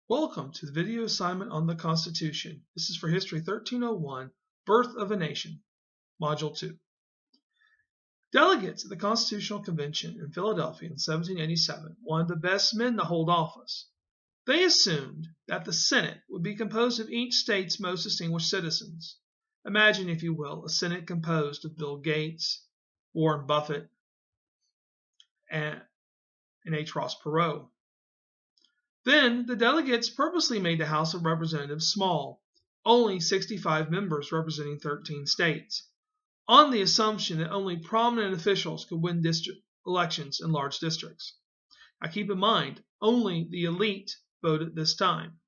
Welcome to the video assignment on the Constitution. This is for History 1301, Birth of a Nation, Module 2. Delegates at the Constitutional Convention in Philadelphia in 1787 wanted the best men to hold office. They assumed that the Senate would be composed of each state's most distinguished citizens. Imagine, if you will, a Senate composed of Bill Gates, Warren Buffett, and H. Ross Perot. Then the delegates purposely made the House of Representatives small, only 65 members representing 13 states, on the assumption that only prominent officials could win district elections in large districts. Now keep in mind, only the elite voted this time.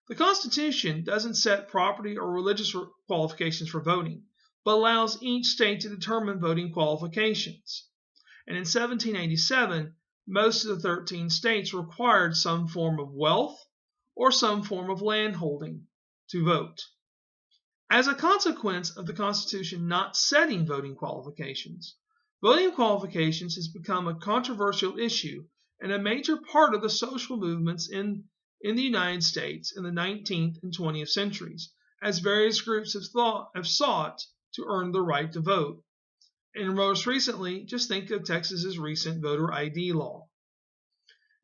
The Constitution doesn't set property or religious qualifications for voting, but allows each state to determine voting qualifications. And in 1787, most of the 13 states required some form of wealth or some form of landholding to vote. As a consequence of the Constitution not setting voting qualifications has become a controversial issue and a major part of the social movements in the United States in the 19th and 20th centuries, as various groups have sought to earn the right to vote. And most recently, just think of Texas's recent voter ID law.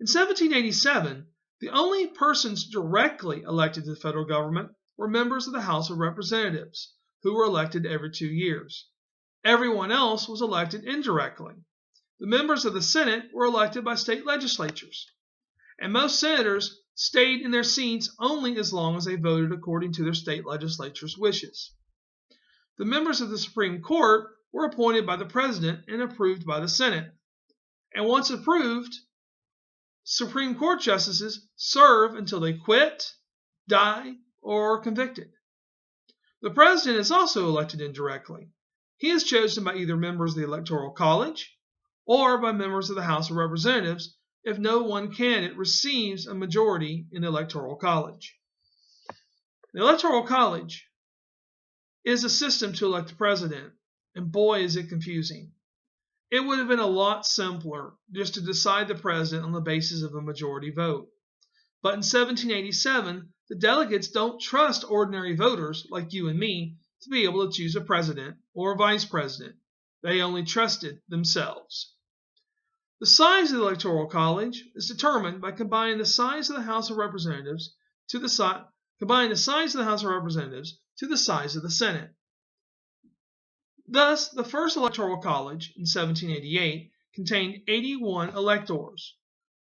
In 1787, the only persons directly elected to the federal government were members of the House of Representatives, who were elected every 2 years. Everyone else was elected indirectly. The members of the Senate were elected by state legislatures, and most senators stayed in their seats only as long as they voted according to their state legislature's wishes. The members of the Supreme Court were appointed by the President and approved by the Senate. And once approved, Supreme Court justices serve until they quit, die, or are convicted. The President is also elected indirectly. He is chosen by either members of the Electoral College or by members of the House of Representatives if no one candidate receives a majority in the Electoral College. The Electoral College is a system to elect the President, and boy is it confusing. It would have been a lot simpler just to decide the president on the basis of a majority vote. But in 1787, the delegates don't trust ordinary voters like you and me to be able to choose a president or a vice president. They only trusted themselves. The size of the Electoral College is determined by combining the size of the House of Representatives to the size of the size of the Senate. Thus, the first Electoral College in 1788 contained 81 electors.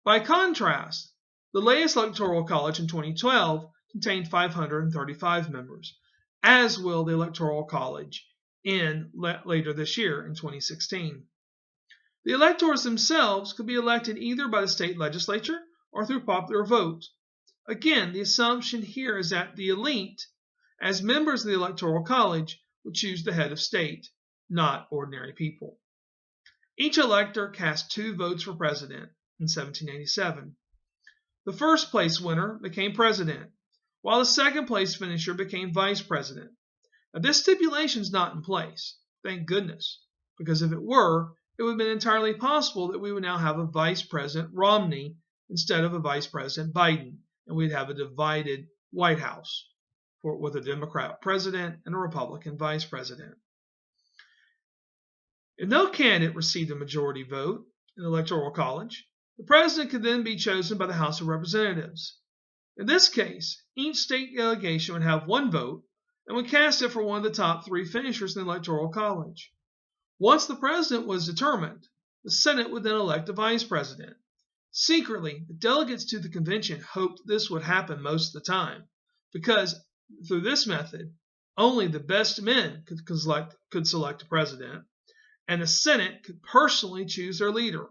By contrast, the latest Electoral College in 2012 contained 535 members, as will the Electoral College later this year in 2016. The electors themselves could be elected either by the state legislature or through popular vote. Again, the assumption here is that the elite, as members of the Electoral College, would choose the head of state, not ordinary people. Each elector cast 2 votes for president in 1787. The first place winner became president, while the second place finisher became vice president. Now, this stipulation is not in place, thank goodness, because if it were, it would have been entirely possible that we would now have a Vice President Romney instead of a Vice President Biden, and we'd have a divided White House with a Democrat president and a Republican vice president. If no candidate received a majority vote in the Electoral College, the president could then be chosen by the House of Representatives. In this case, each state delegation would have 1 vote and would cast it for one of the top 3 finishers in the Electoral College. Once the president was determined, the Senate would then elect a vice president. Secretly, the delegates to the convention hoped this would happen most of the time, because through this method, only the best men could select a president, and the Senate could personally choose their leader.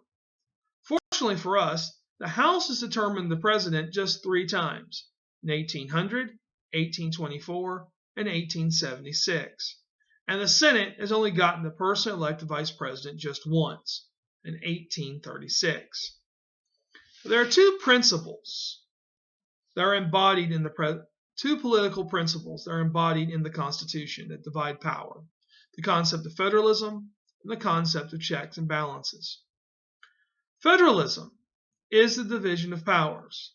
Fortunately for us, the House has determined the president just 3 times, in 1800, 1824, and 1876. And the Senate has only gotten the person elected vice president just once, in 1836. There are 2 principles that are embodied in the 2 political principles that are embodied in the Constitution that divide power: the concept of federalism and the concept of checks and balances. Federalism is the division of powers.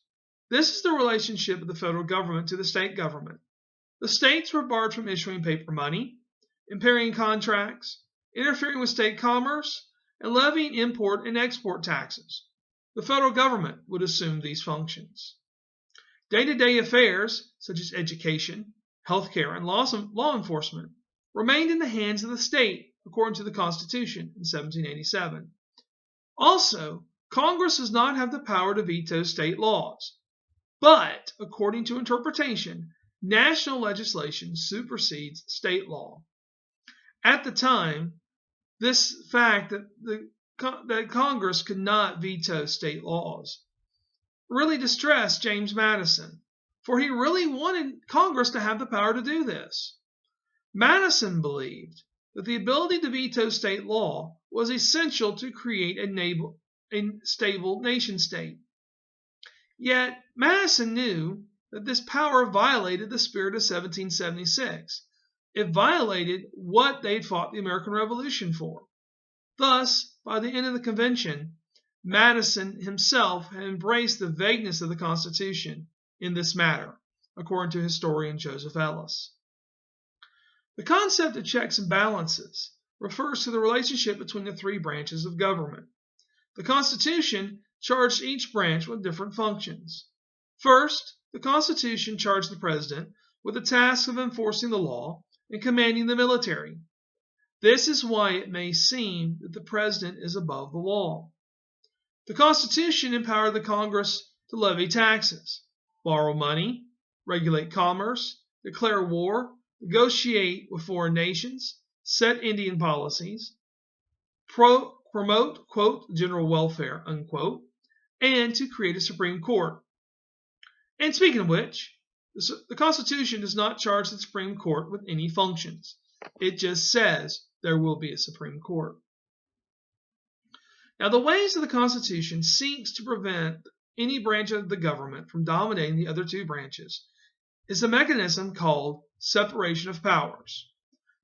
This is the relationship of the federal government to the state government. The states were barred from issuing paper money, impairing contracts, interfering with state commerce, and levying import and export taxes. The federal government would assume these functions. Day-to-day affairs, such as education, healthcare, and law enforcement, remained in the hands of the state, according to the Constitution in 1787. Also, Congress does not have the power to veto state laws, but, according to interpretation, national legislation supersedes state law. At the time, this fact that Congress could not veto state laws really distressed James Madison, for he really wanted Congress to have the power to do this. Madison believed that the ability to veto state law was essential to create a stable nation-state. Yet Madison knew that this power violated the spirit of 1776. It violated what they'd fought the American Revolution for. Thus, by the end of the convention, Madison himself had embraced the vagueness of the Constitution in this matter, according to historian Joseph Ellis. The concept of checks and balances refers to the relationship between the three branches of government. The Constitution charged each branch with different functions. First, the Constitution charged the President with the task of enforcing the law and commanding the military. This is why it may seem that the President is above the law. The Constitution empowered the Congress to levy taxes, borrow money, regulate commerce, declare war, negotiate with foreign nations, set Indian policies, promote, quote, general welfare, unquote, and to create a Supreme Court. And speaking of which, the Constitution does not charge the Supreme Court with any functions. It just says there will be a Supreme Court. Now, the ways of the Constitution seeks to prevent any branch of the government from dominating the other two branches is a mechanism called separation of powers.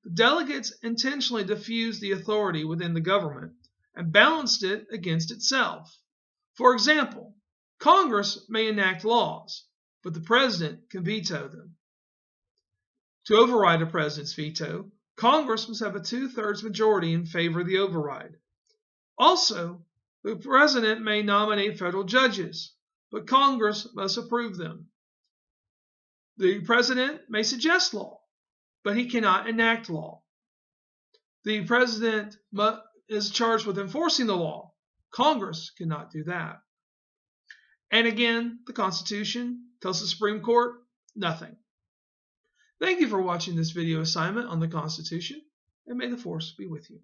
The delegates intentionally diffused the authority within the government and balanced it against itself. For example, Congress may enact laws, but the president can veto them. To override a president's veto, Congress must have a 2/3 majority in favor of the override. Also, the president may nominate federal judges, but Congress must approve them. The president may suggest law, but he cannot enact law. The president is charged with enforcing the law. Congress cannot do that. And again, the Constitution tells the Supreme Court nothing. Thank you for watching this video assignment on the Constitution, and may the Force be with you.